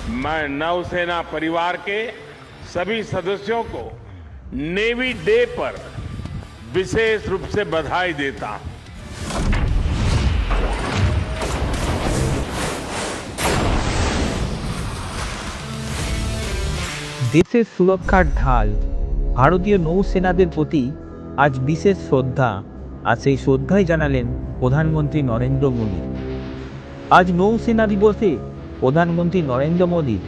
मैं नौसेना परिवार के सभी सदस्यों को नेवी डे पर विशेष रूप से बधाई देता हूं। দেশের সুরক্ষার ঢাল ভারতীয় নৌসেনাদের প্রতি আজ বিশেষ শ্রদ্ধা, আর সেই শ্রদ্ধাই জানালেন প্রধানমন্ত্রী নরেন্দ্র মোদী। আজ নৌসেনা দিবসে প্রধানমন্ত্রী নরেন্দ্র মোদী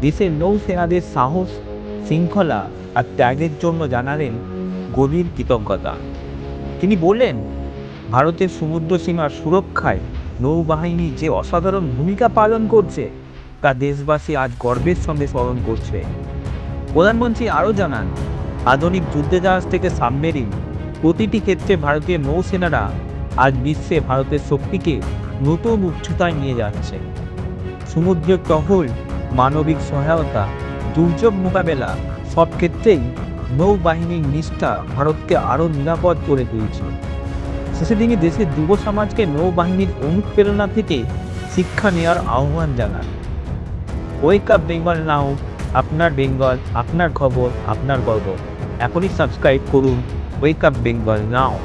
দেশের নৌসেনাদের সাহস, শৃঙ্খলা আর ত্যাগের জন্য জানালেন গভীর কৃতজ্ঞতা। তিনি বললেন, ভারতের সমুদ্র সীমার সুরক্ষায় নৌবাহিনী যে অসাধারণ ভূমিকা পালন করছে তা দেশবাসী আজ গর্বের সঙ্গে স্মরণ করছে। প্রধানমন্ত্রী আরও জানান, আধুনিক যুদ্ধজাহাজ থেকে সাবমেরিন প্রতিটি ক্ষেত্রে ভারতীয় নৌসেনারা আজ বিশ্বে ভারতের শক্তিকে নতুন উচ্চতায় নিয়ে যাচ্ছে। সমুদ্রের টহল, মানবিক সহায়তা, দুর্যোগ মোকাবেলা সব ক্ষেত্রেই নৌবাহিনীর নিষ্ঠা ভারতকে আরও নিরাপদ করে তুলছে। শেষে তিনি দেশের যুব সমাজকে নৌবাহিনীর অনুপ্রেরণা থেকে শিক্ষা নেওয়ার আহ্বান জানান। ওয়েক আপ বেঙ্গল নাও, আপনার বেঙ্গল, আপনার খবর, আপনার গর্ব। এখনই সাবস্ক্রাইব করুন ওয়েক আপ বেঙ্গল নাও।